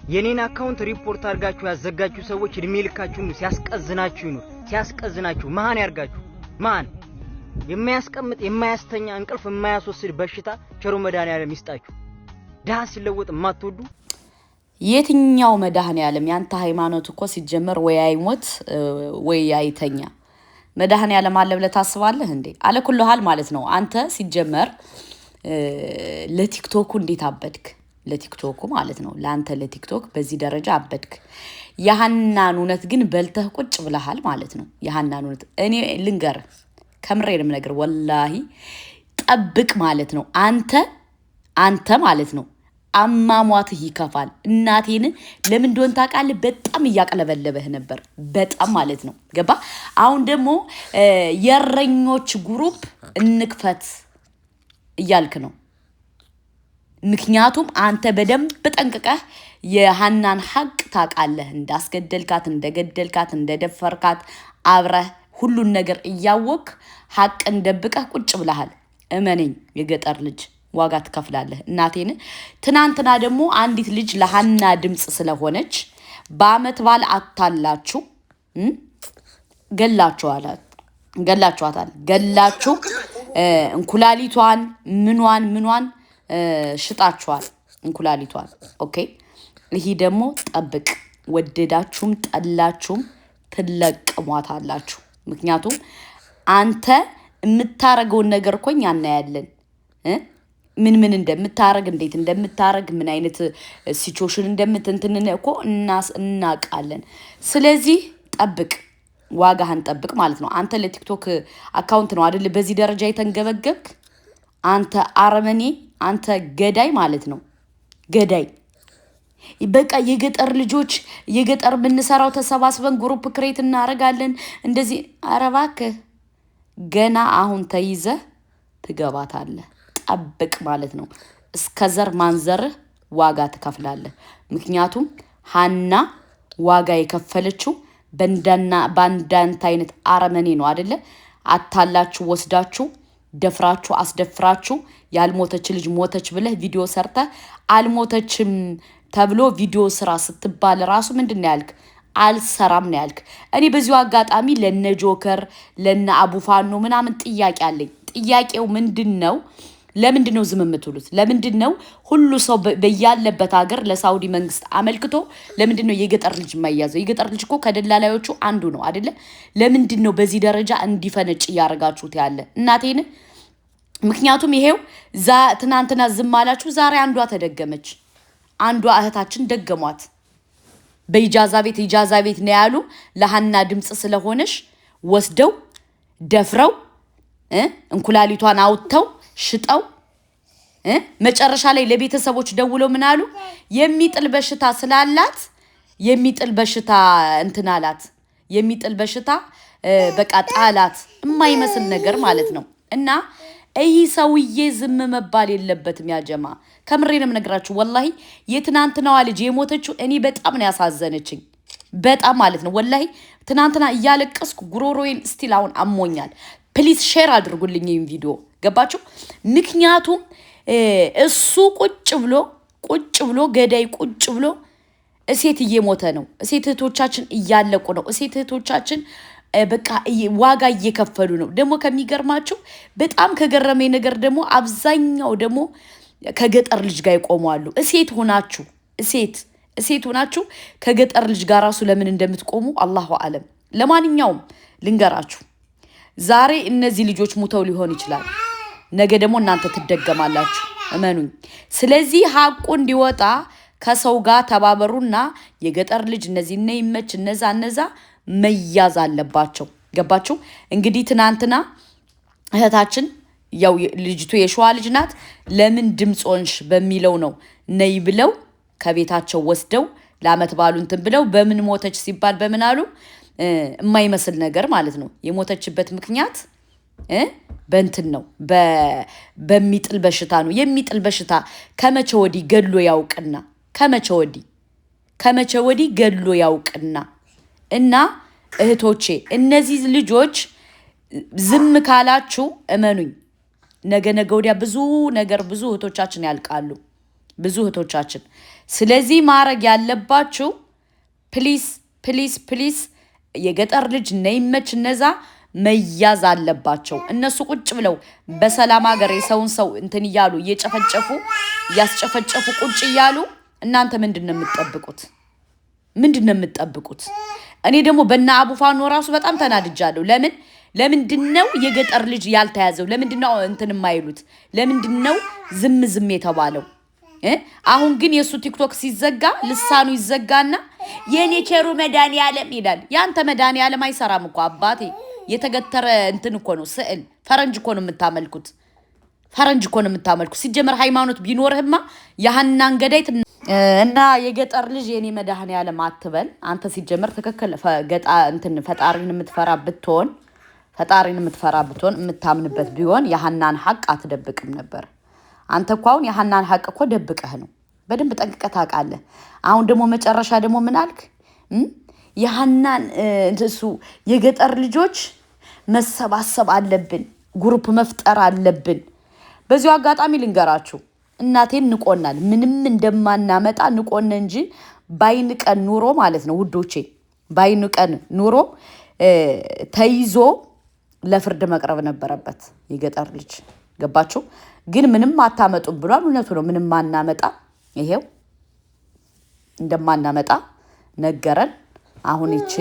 የኔን አካውንት ሪፖርት አድርጋችሁ ያዘጋችሁ ሰዎች እድሜ ልካችሁን ሲያስቀዝናችሁ ይኑር። ሲያስቀዝናችሁ ማን ያርጋችሁ? ማን የማያስቀምጥ የማያስተኛ እንቅልፍ የማያስወስድ በሽታ ቸሩ መድኃኒዓለም ይስጣችሁ። ዳህ ሲለወጥ ማትወዱ የትኛው መድኃኒዓለም? ያንተ ሃይማኖት እኮ ሲጀመር ወይ አይሞት ወይ አይተኛ። መድኃኒዓለም አለ ብለህ ታስባለህ እንዴ? አለ ኩሉ ሀል ማለት ነው። አንተ ሲጀመር ለቲክቶኩ እንዴት አበድክ? ለቲክቶኩ ማለት ነው። ለአንተ ለቲክቶክ በዚህ ደረጃ አበድክ። የሐናን እውነት ግን በልተህ ቁጭ ብለሃል ማለት ነው። የሐናን እውነት እኔ ልንገርህ፣ ከምሬንም ነገር ወላሂ ጠብቅ ማለት ነው። አንተ ማለት ነው አማሟትህ ይከፋል። እናቴን ለምን እንደሆነ ታውቃለህ? በጣም እያቀለበለበህ ነበር፣ በጣም ማለት ነው። ገባ? አሁን ደግሞ የእረኞች ግሩፕ እንክፈት እያልክ ነው። ምክንያቱም አንተ በደንብ ጠንቅቀህ የሐናን ሐቅ ታውቃለህ። እንዳስገደልካት፣ እንደገደልካት፣ እንደደፈርካት አብረህ ሁሉን ነገር እያወቅ ሐቅን ደብቀህ ቁጭ ብለሃል። እመነኝ፣ የገጠር ልጅ ዋጋ ትከፍላለህ። እናቴን ትናንትና ደግሞ አንዲት ልጅ ለሐና ድምጽ ስለሆነች በአመት ባል አታላችሁ ገላችሁ እንኩላሊቷን ምኗን ሽጣችኋል። እንኩላሊቷን ኦኬ። ይሄ ደግሞ ጠብቅ፣ ወደዳችሁም ጠላችሁም ትለቅሟታላችሁ። ምክንያቱም አንተ የምታረገውን ነገር እኮ እኛ እናያለን። ምን እንደምታረግ እንዴት እንደምታረግ ምን አይነት ሲቹዌሽን እንደምትንትን እኮ እናቃለን። ስለዚህ ጠብቅ፣ ዋጋህን ጠብቅ ማለት ነው። አንተ ለቲክቶክ አካውንት ነው አይደል በዚህ ደረጃ የተንገበገብክ? አንተ አረመኔ፣ አንተ ገዳይ ማለት ነው። ገዳይ በቃ የገጠር ልጆች የገጠር የምንሰራው ተሰባስበን ግሩፕ ክሬት እናረጋለን እንደዚህ። ኧረ እባክህ ገና አሁን ተይዘህ ትገባታለህ። ጠብቅ ማለት ነው። እስከ ዘር ማንዘርህ ዋጋ ትከፍላለህ። ምክንያቱም ሐና ዋጋ የከፈለችው በእንዳንተ አይነት አረመኔ ነው አይደለ? አታላችሁ ወስዳችሁ ደፍራችሁ አስደፍራችሁ ያልሞተች ልጅ ሞተች ብለህ ቪዲዮ ሰርተህ አልሞተችም ተብሎ ቪዲዮ ስራ ስትባል ራሱ ምንድነው ያልክ? አልሰራም ነው ያልክ። እኔ በዚሁ አጋጣሚ ለነ ጆከር ለነ አቡፋኖ ምናምን ጥያቄ አለኝ። ጥያቄው ምንድነው? ለምንድነው ዝም የምትሉት? ለምንድነው ሁሉ ሰው በያለበት ሀገር ለሳውዲ መንግስት አመልክቶ ለምንድነው የገጠር ልጅ የማይያዘው? የገጠር ልጅ እኮ ከደላላዮቹ አንዱ ነው አይደለ? ለምንድነው በዚህ ደረጃ እንዲፈነጭ ያረጋችሁት ያለ? እናቴን ምክንያቱም ይሄው ትናንትና ዝም አላችሁ፣ ዛሬ አንዷ ተደገመች። አንዷ እህታችን ደገሟት። በኢጃዛ ቤት ነው ያሉ ለሐና ድምጽ ስለሆነሽ ወስደው ደፍረው እንኩላሊቷን አውጥተው ሽጠው መጨረሻ ላይ ለቤተሰቦች ደውለው ምን አሉ? የሚጥል በሽታ ስላላት የሚጥል በሽታ እንትናላት የሚጥል በሽታ በቃ ጣላት። የማይመስል ነገር ማለት ነው። እና ይህ ሰውዬ ዝም መባል የለበትም። ያጀማ ከምሬንም ነግራችሁ ወላሂ የትናንትናዋ ልጅ የሞተችው እኔ በጣም ነው ያሳዘነችኝ። በጣም ማለት ነው ወላሂ ትናንትና እያለቀስኩ ጉሮሮዬን ስቲል አሁን አሞኛል። ፕሊዝ ሼር አድርጉልኝ ይህን ቪዲዮ ገባችሁ? ምክንያቱም እሱ ቁጭ ብሎ ገዳይ ቁጭ ብሎ እሴት እየሞተ ነው። እሴት እህቶቻችን እያለቁ ነው። እሴት እህቶቻችን በቃ ዋጋ እየከፈሉ ነው። ደግሞ ከሚገርማችሁ በጣም ከገረመኝ ነገር ደግሞ አብዛኛው ደግሞ ከገጠር ልጅ ጋር ይቆማሉ። እሴት ሆናችሁ ከገጠር ልጅ ጋር ራሱ ለምን እንደምትቆሙ አላሁ አለም። ለማንኛውም ልንገራችሁ፣ ዛሬ እነዚህ ልጆች ሙተው ሊሆን ይችላል፣ ነገ ደግሞ እናንተ ትደገማላችሁ። እመኑኝ። ስለዚህ ሐቁ እንዲወጣ ከሰው ጋር ተባበሩና የገጠር ልጅ እነዚህ ይመች እነዛ መያዝ አለባቸው። ገባችሁ? እንግዲህ ትናንትና እህታችን ያው ልጅቱ የሸዋ ልጅ ናት። ለምን ድምጽ ሆንሽ በሚለው ነው ነይ ብለው ከቤታቸው ወስደው ለአመት ባሉ እንትን ብለው በምን ሞተች ሲባል በምን አሉ? የማይመስል ነገር ማለት ነው። የሞተችበት ምክንያት በእንትን ነው፣ በሚጥል በሽታ ነው። የሚጥል በሽታ ከመቼ ወዲህ ገድሎ ያውቅና? ከመቼ ወዲህ ገድሎ ያውቅና? እና እህቶቼ እነዚህ ልጆች ዝም ካላችሁ እመኑኝ ነገ ወዲያ ብዙ እህቶቻችን ያልቃሉ። ብዙ እህቶቻችን ስለዚህ ማረግ ያለባችሁ ፕሊስ ፕሊስ ፕሊስ የገጠር ልጅ ነይመች እነዛ መያዝ አለባቸው። እነሱ ቁጭ ብለው በሰላም ሀገር የሰውን ሰው እንትን እያሉ እየጨፈጨፉ ያስጨፈጨፉ ቁጭ እያሉ እናንተ ምንድነው የምትጠብቁት? ምንድነው የምትጠብቁት? እኔ ደግሞ በእነ አቡፋኖ ራሱ በጣም ተናድጃለሁ። ለምንድነው የገጠር ልጅ ያልተያዘው? ለምንድነው እንትን የማይሉት? ለምንድነው ዝም የተባለው? አሁን ግን የሱ ቲክቶክ ሲዘጋ ልሳኑ ይዘጋና የኔ ቸሩ መድኃኒዓለም ይላል። ያንተ መድኃኒዓለም አይሰራም እኮ አባቴ። የተገተረ እንትን እኮ ነው ስዕል። ፈረንጅ እኮ ነው የምታመልኩት። ሲጀመር ሃይማኖት ቢኖርህማ ያህናን ገዳይ እና የገጠር ልጅ የኔ መድኃኒዓለም አትበል አንተ። ሲጀመር ትክክል እንትን ፈጣሪን የምትፈራ ብትሆን የምታምንበት ቢሆን ያህናን ሐቅ አትደብቅም ነበር። አንተ እኮ አሁን ያህናን ሐቅ እኮ ደብቀህ ነው። በደንብ ጠንቅቀህ ታውቃለህ። አሁን ደግሞ መጨረሻ ደግሞ ምን አልክ? ያህናን እሱ የገጠር ልጆች መሰባሰብ አለብን፣ ግሩፕ መፍጠር አለብን። በዚሁ አጋጣሚ ልንገራችሁ እናቴን ንቆናል። ምንም እንደማናመጣ ንቆን እንጂ ባይንቀን ኑሮ ማለት ነው ውዶቼ፣ ባይንቀን ኑሮ ተይዞ ለፍርድ መቅረብ ነበረበት የገጠር ልጅ። ገባችሁ? ግን ምንም አታመጡም ብሏል። እውነቱ ነው። ምንም ማናመጣ ይሄው እንደማናመጣ ነገረን። አሁን እቺ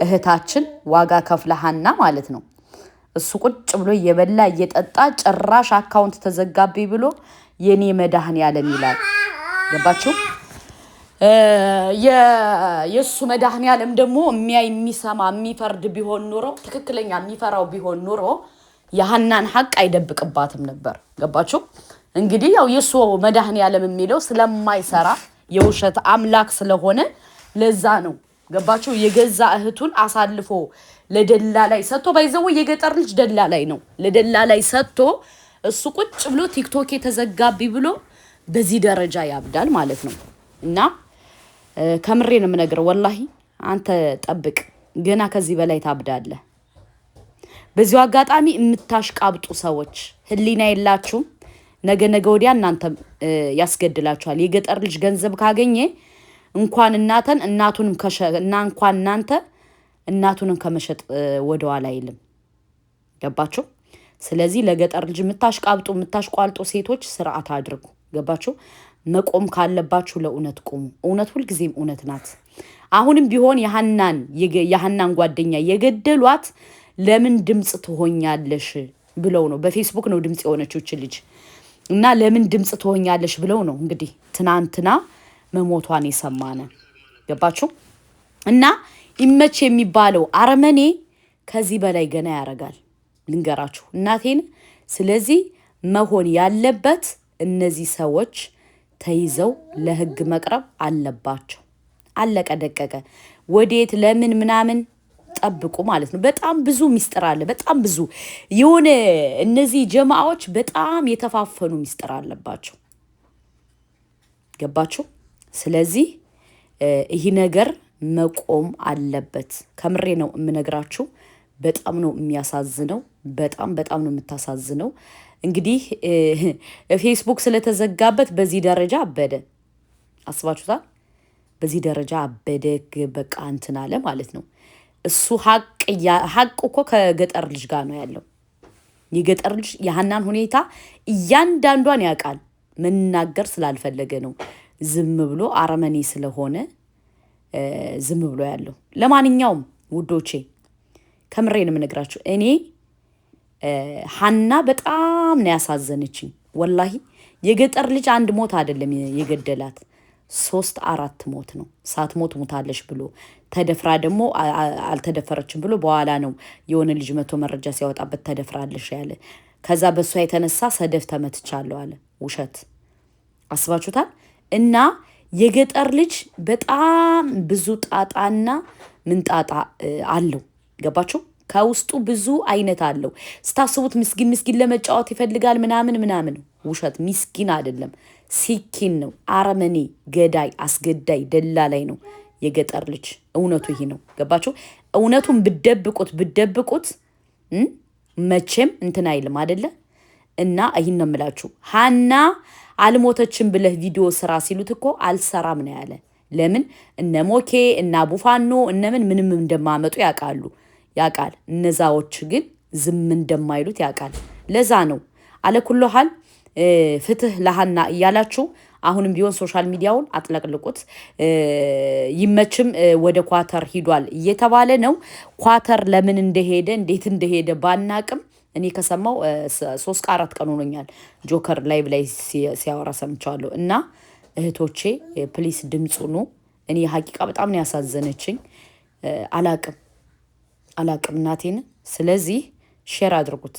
እህታችን ዋጋ ከፍለሃና ማለት ነው እሱ ቁጭ ብሎ እየበላ እየጠጣ ጭራሽ አካውንት ተዘጋቢ ብሎ የኔ መድኃኒዓለም ይላል። ገባችሁ? የሱ መድኃኒዓለም ደግሞ የሚሰማ የሚፈርድ ቢሆን ኑሮ ትክክለኛ የሚፈራው ቢሆን ኑሮ ያህናን ሐቅ አይደብቅባትም ነበር። ገባችሁ? እንግዲህ ያው የሱ መድኃኒዓለም የሚለው ስለማይሰራ የውሸት አምላክ ስለሆነ ለዛ ነው። ገባችሁ? የገዛ እህቱን አሳልፎ ለደላላይ ሰጥቶ ባይዘው የገጠር ልጅ ደላላይ ነው። ለደላላይ ሰጥቶ እሱ ቁጭ ብሎ ቲክቶክ የተዘጋቢ ብሎ በዚህ ደረጃ ያብዳል ማለት ነው። እና ከምሬ ነው የምነግረው። ወላሂ አንተ ጠብቅ፣ ገና ከዚህ በላይ ታብዳለህ። በዚሁ አጋጣሚ የምታሽቃብጡ ሰዎች ህሊና የላችሁም። ነገ ወዲያ እናንተ ያስገድላችኋል። የገጠር ልጅ ገንዘብ ካገኘ እንኳን እናቱንም እንኳን እናቱንም ከመሸጥ ወደኋላ አይልም። ገባችሁ? ስለዚህ ለገጠር ልጅ የምታሽቃብጡ የምታሽቋልጡ ሴቶች ስርዓት አድርጉ። ገባችሁ? መቆም ካለባችሁ ለእውነት ቆሙ። እውነት ሁልጊዜም እውነት ናት። አሁንም ቢሆን ያህናን ጓደኛ የገደሏት ለምን ድምጽ ትሆኛለሽ ብለው ነው። በፌስቡክ ነው ድምጽ የሆነችው ልጅ እና ለምን ድምጽ ትሆኛለሽ ብለው ነው እንግዲህ ትናንትና መሞቷን የሰማነ። ገባችሁ? እና ይመች የሚባለው አረመኔ ከዚህ በላይ ገና ያረጋል። ልንገራችሁ እናቴን። ስለዚህ መሆን ያለበት እነዚህ ሰዎች ተይዘው ለህግ መቅረብ አለባቸው። አለቀ ደቀቀ። ወዴት ለምን ምናምን ጠብቁ ማለት ነው። በጣም ብዙ ሚስጥር አለ። በጣም ብዙ የሆነ እነዚህ ጀማዓዎች በጣም የተፋፈኑ ሚስጥር አለባቸው። ገባችሁ? ስለዚህ ይህ ነገር መቆም አለበት። ከምሬ ነው የምነግራችሁ። በጣም ነው የሚያሳዝነው። በጣም ነው የምታሳዝነው። እንግዲህ ፌስቡክ ስለተዘጋበት በዚህ ደረጃ አበደ። አስባችሁታል? በዚህ ደረጃ አበደ። በቃ እንትን አለ ማለት ነው። እሱ ሐቅ እኮ ከገጠር ልጅ ጋር ነው ያለው። የገጠር ልጅ ያህናን ሁኔታ እያንዳንዷን ያውቃል። መናገር ስላልፈለገ ነው ዝም ብሎ አረመኔ ስለሆነ ዝም ብሎ ያለው። ለማንኛውም ውዶቼ ከምሬ ነው የምነግራችሁ። እኔ ሀና በጣም ነው ያሳዘነችኝ። ወላሂ የገጠር ልጅ አንድ ሞት አይደለም የገደላት 3-4 ሞት ነው። ሳትሞት ሞታለሽ ብሎ ተደፍራ ደግሞ አልተደፈረችም ብሎ በኋላ ነው የሆነ ልጅ መቶ መረጃ ሲያወጣበት ተደፍራለሽ ያለ። ከዛ በሷ የተነሳ ሰደፍ ተመትቻለሁ አለ። ውሸት። አስባችሁታል? እና የገጠር ልጅ በጣም ብዙ ጣጣና ምንጣጣ አለው። ገባችሁ? ከውስጡ ብዙ አይነት አለው። ስታስቡት ምስኪን ለመጫወት ይፈልጋል ምናምን። ውሸት። ምስኪን አይደለም፣ ሲኪን ነው። አረመኔ፣ ገዳይ፣ አስገዳይ፣ ደላላይ ነው የገጠር ልጅ። እውነቱ ይሄ ነው። ገባችሁ? እውነቱን ብደብቁት መቼም እንትን አይልም አይደለ? እና ይህን ነው የምላችሁ። ሀና አልሞተችም ብለህ ቪዲዮ ስራ ሲሉት እኮ አልሰራም ነው ያለ። ለምን እነ ሞኬ እና ቡፋኖ እነምን ምንም እንደማመጡ ያቃል። እነዛዎች ግን ዝም እንደማይሉት ያቃል። ለዛ ነው አለኩሉ ሐል ፍትህ ለሃና እያላችሁ አሁንም ቢሆን ሶሻል ሚዲያውን አጥለቅልቁት። ይመችም ወደ ኳተር ሂዷል እየተባለ ነው። ኳተር ለምን እንደሄደ እንዴት እንደሄደ ባናቅም እኔ ከሰማው 3-4 ቀን ሆኖኛል። ጆከር ላይቭ ላይ ሲያወራ ሰምቻለሁ። እና እህቶቼ ፕሊስ ድምጹኑ እኔ ሀቂቃ በጣም ነው ያሳዘነችኝ። አላቅም እናቴን። ስለዚህ ሼር አድርጉት።